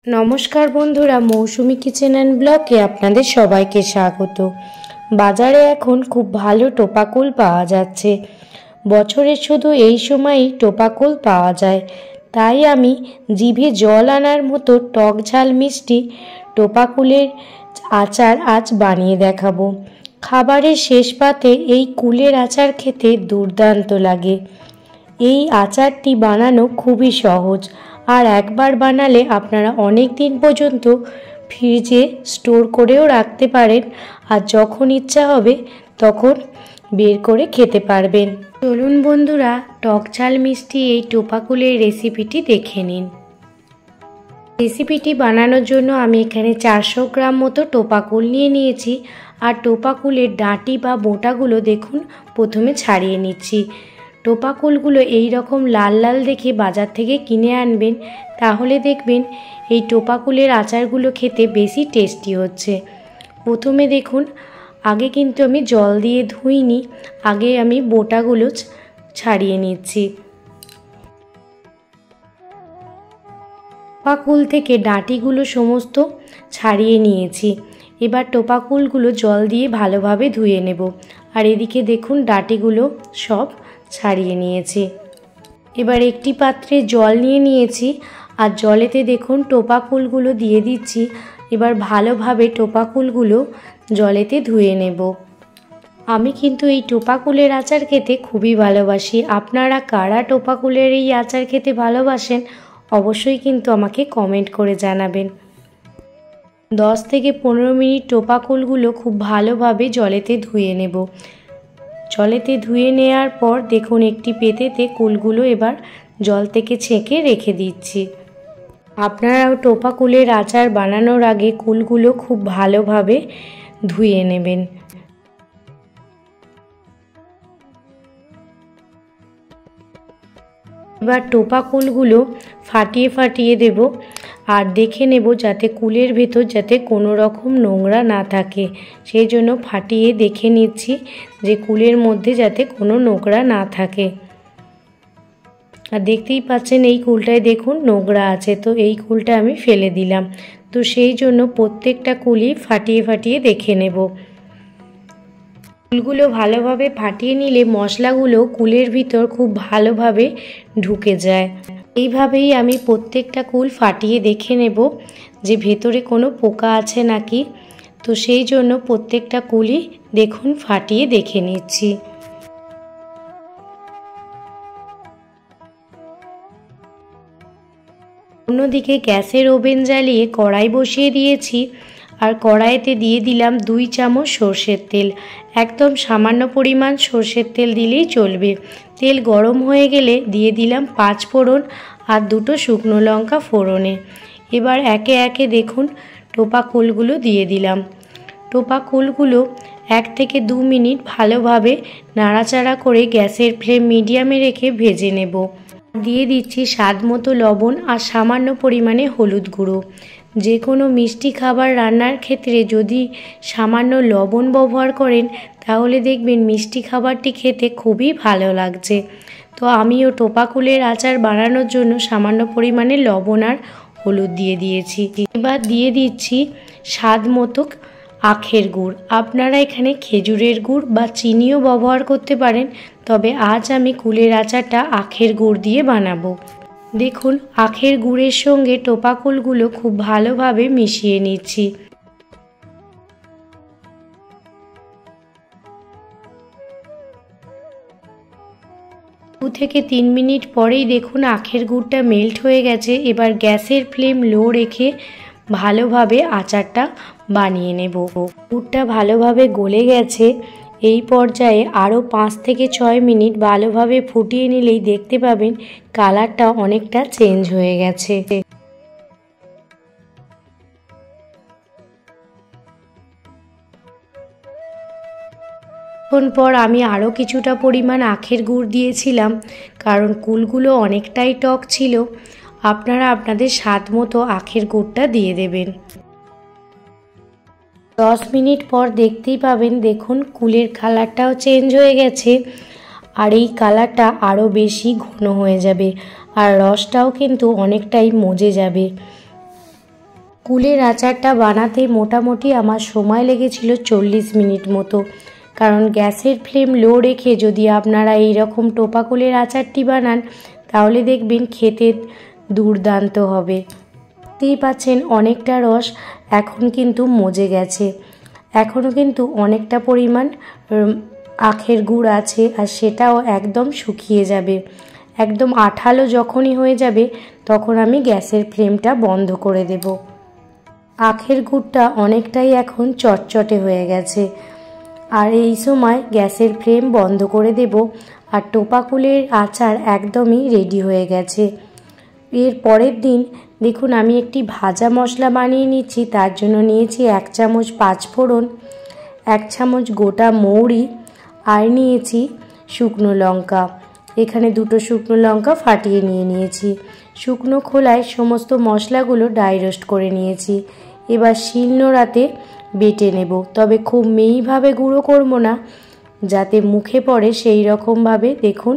नमस्कार बंधुरा मौसुमी kitchen and ब्लगे आपनादेर सबाइके स्वागत। बाजारे एखन खूब भालो टोपा कुल पाওয়া যাচ্ছে। बछरेर शुधु এই সময়ই टोपा कुल पाওয়া যায়। তাই আমি জিভে জল আনার মতো টক ঝাল মিষ্টি टोपा कुलेर आचार आज बानिয়ে দেখাবো। খাবারের শেষ পাতে এই কুলের আচার খেতে দুর্দান্ত লাগে। এই আচারটি বানানো খুবই সহজ আর একবার বানালে আপনারা অনেক দিন পর্যন্ত ফ্রিজে স্টোর করেও রাখতে পারেন আর যখন ইচ্ছা হবে তখন বের করে খেতে পারবেন। চলুন বন্ধুরা টক ঝাল মিষ্টি এই টোপা কুলের রেসিপিটি দেখে নিন। রেসিপিটি বানানোর জন্য আমি এখানে 400 গ্রাম মতো টোপা কুল নিয়ে নিয়েছি আর টোপা কুলের ডাঁটি বা বোঁটাগুলো দেখুন প্রথমে ছাড়িয়ে নিচ্ছি। টোপা কুলগুলো এই রকম লাল লাল দেখে বাজার থেকে কিনে আনবেন, তাহলে দেখবেন এই টোপা কুলের আচারগুলো খেতে বেশি টেস্টি হচ্ছে। প্রথমে দেখুন আগে কিন্তু আমি জল দিয়ে ধুইনি, আগে আমি বোঁটাগুলো ছাড়িয়ে নিচ্ছি। টোপা কুল থেকে ডাঁটিগুলো সমস্ত ছাড়িয়ে নিয়েছি। এবার টোপা কুলগুলো জল দিয়ে ভালোভাবে ধুয়ে নেব আর এদিকে দেখুন ডাঁটিগুলো সব ছাড়িয়ে নিয়েছি। এবার একটি পাত্রে জল নিয়ে নিয়েছি আর জলেতে দেখুন টোপা কুলগুলো দিয়ে দিচ্ছি। এবার ভালোভাবে টোপা কুলগুলো জলেতে ধুয়ে নেব। আমি কিন্তু এই টোপা কুলের আচার খেতে খুবই ভালোবাসি। আপনারা কারা টোপা কুলের এই আচার খেতে ভালোবাসেন অবশ্যই কিন্তু আমাকে কমেন্ট করে জানাবেন। 10 থেকে 15 মিনিট টোপা কুলগুলো খুব ভালোভাবে জলেতে ধুয়ে নেব। জলেতে ধুয়ে নেওয়ার পর দেখুন একটি পেতেতে কুলগুলো এবার জল থেকে ছেঁকে রেখে দিচ্ছি। আপনারাও টোপা কুলের আচার বানানোর আগে কুলগুলো খুব ভালোভাবে ধুয়ে নেবেন। এবার টোপা কুলগুলো ফাটিয়ে ফাটিয়ে দেব আর দেখে নেব যাতে কুলের ভেতর যাতে কোনো রকম নোংরা না থাকে, সেই জন্য ফাটিয়ে দেখে নিচ্ছি যে কুলের মধ্যে যাতে কোনো নোংরা না থাকে। আর দেখতেই পাচ্ছেন এই কুলটায় দেখুন নোংরা আছে, তো এই কুলটা আমি ফেলে দিলাম। তো সেই জন্য প্রত্যেকটা কুলই ফাটিয়ে ফাটিয়ে দেখে নেব। কুলগুলো ভালোভাবে ফাটিয়ে নিলে মশলাগুলো কুলের ভিতর খুব ভালোভাবে ঢুকে যায়। এইভাবেই আমি প্রত্যেকটা কুল ফাটিয়ে দেখে নেব যে ভেতরে কোনো পোকা আছে নাকি। তো সেই জন্য প্রত্যেকটা কুলই দেখুন ফাটিয়ে দেখে নিচ্ছি। অন্যদিকে গ্যাসের ওভেন জ্বালিয়ে কড়াই বসিয়ে দিয়েছি আর কড়াইতে দিয়ে দিলাম 2 চামচ সরষের তেল। একদম সামান্য পরিমাণ সরষের তেল দিলেই চলবে। তেল গরম হয়ে গেলে দিয়ে দিলাম 5 ফোড়ন আর 2টো শুকনো লঙ্কা ফোড়নে। এবার একে একে দেখুন টোপা কুলগুলো দিয়ে দিলাম। টোপা কুলগুলো 1 থেকে 2 মিনিট ভালোভাবে নাড়াচাড়া করে গ্যাসের ফ্লেম মিডিয়ামে রেখে ভেজে নেব। দিয়ে দিচ্ছি স্বাদ মতো লবণ আর সামান্য পরিমাণে হলুদ গুঁড়ো। যে কোনো মিষ্টি খাবার রান্নার ক্ষেত্রে যদি সামান্য লবণ ব্যবহার করেন তাহলে দেখবেন মিষ্টি খাবারটি খেতে খুবই ভালো লাগছে। তো আমিও টোপা কুলের আচার বানানোর জন্য সামান্য পরিমাণে লবণ আর হলুদ দিয়ে দিয়েছি। এবার দিয়ে দিচ্ছি স্বাদ মতো আখের গুড়। আপনারা এখানে খেজুরের গুড় বা চিনিও ব্যবহার করতে পারেন, তবে আজ আমি কুলের আচারটা আখের গুড় দিয়ে বানাবো। দেখুন আখের গুড়ের সঙ্গে টোপা কুলগুলো খুব ভালোভাবে মিশিয়ে নিচ্ছি। 2 থেকে 3 মিনিট পরেই দেখুন আখের গুড়টা মেল্ট হয়ে গেছে। এবার গ্যাসের ফ্লেম লো রেখে ভালোভাবে আচারটা বানিয়ে নেব। গুড়টা ভালোভাবে গলে গেছে। এই পর্যায়ে আরও 5 থেকে 6 মিনিট ভালোভাবে ফুটিয়ে নিলেই দেখতে পাবেন কালারটা অনেকটা চেঞ্জ হয়ে গেছে। কিছুক্ষণ পর আমি আরও কিছুটা পরিমাণ আখের গুড় দিয়েছিলাম, কারণ কুলগুলো অনেকটাই টক ছিল। আপনারা আপনাদের স্বাদ মতো আখের গুড়টা দিয়ে দেবেন। 10 মিনিট পর দেখতেই পাবেন দেখুন কুলের কালারটাও চেঞ্জ হয়ে গেছে আর এই কালারটা আরও বেশি ঘন হয়ে যাবে আর রসটাও কিন্তু অনেকটাই মজে যাবে। কুলের আচারটা বানাতে মোটামুটি আমার সময় লেগেছিল 40 মিনিট মতো। কারণ গ্যাসের ফ্লেম লো রেখে যদি আপনারা এই রকম টোপা কুলের আচারটি বানান তাহলে দেখবেন খেতে দুর্দান্ত হবে। দেখতেই পাচ্ছেন অনেকটা রস এখন কিন্তু মজে গেছে, এখনও কিন্তু অনেকটা পরিমাণ আখের গুড় আছে আর সেটাও একদম শুকিয়ে যাবে। একদম আঠালো যখনই হয়ে যাবে তখন আমি গ্যাসের ফ্লেমটা বন্ধ করে দেব। আখের গুড়টা অনেকটাই এখন চটচটে হয়ে গেছে আর এই সময় গ্যাসের ফ্লেম বন্ধ করে দেব। আর টোপা কুলের আচার একদমই রেডি হয়ে গেছে। এর পরের দিন দেখুন আমি একটি ভাজা মশলা বানিয়ে নিচ্ছি। তার জন্য নিয়েছি 1 চামচ 5 ফোড়ন, 1 চামচ গোটা মৌরি আর নিয়েছি শুকনো লঙ্কা। এখানে 2টো শুকনো লঙ্কা ফাটিয়ে নিয়েছি। শুকনো খোলায় সমস্ত মশলাগুলো ড্রাই রোস্ট করে নিয়েছি। এবার শিলনোড়াতে বেটে নেব, তবে খুব মিহিভাবে গুঁড়ো করব না, যাতে মুখে পড়ে সেই রকমভাবে দেখুন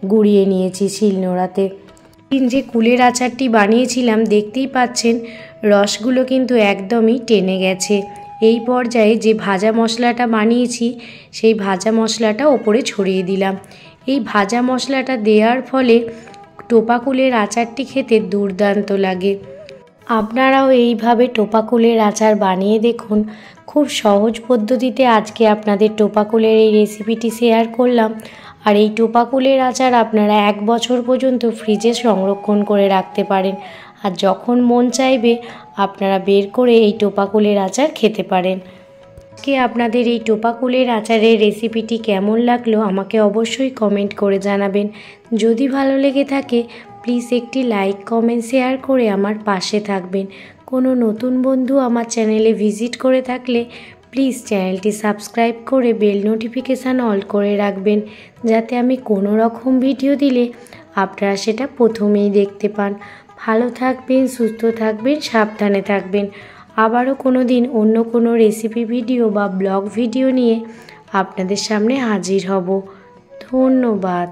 গুঁড়িয়ে নিয়েছি শিলনোড়াতে। যে কুলের আচারটি বানিয়েছিলাম দেখতেই পাচ্ছেন রসগুলো কিন্তু একদমই টেনে গেছে। এই পর্যায়ে যে ভাজা মশলাটা বানিয়েছি সেই ভাজা মশলাটা ওপরে ছড়িয়ে দিলাম। এই ভাজা মশলাটা দেওয়ার ফলে টোপা কুলের আচারটি খেতে দুর্দান্ত লাগে। আপনারাও এইভাবে টোপা কুলের আচার বানিয়ে দেখুন। খুব সহজ পদ্ধতিতে আজকে আপনাদের টোপা কুলের এই রেসিপিটি শেয়ার করলাম। আর এই টোপা কুলের আচার আপনারা 1 বছর পর্যন্ত ফ্রিজে সংরক্ষণ করে রাখতে পারেন। আর যখন মন চাইবে আপনারা বের করে এই টোপা কুলের আচার খেতে পারেন। আজকে আপনাদের এই টোপা কুলের আচারের রেসিপিটি কেমন লাগলো আমাকে অবশ্যই কমেন্ট করে জানাবেন। যদি ভালো লেগে থাকে প্লিজ একটি লাইক, কমেন্ট, শেয়ার করে আমার পাশে থাকবেন। কোনো নতুন বন্ধু আমার চ্যানেলে ভিজিট করে থাকলে প্লিজ চ্যানেলটি সাবস্ক্রাইব করে বেল নোটিফিকেশান অল করে রাখবেন, যাতে আমি কোনো রকম ভিডিও দিলে আপনারা সেটা প্রথমেই দেখতে পান। ভালো থাকবেন, সুস্থ থাকবেন, সাবধানে থাকবেন। আবারও কোনো দিন অন্য কোনো রেসিপি ভিডিও বা ব্লগ ভিডিও নিয়ে আপনাদের সামনে হাজির হব। ধন্যবাদ।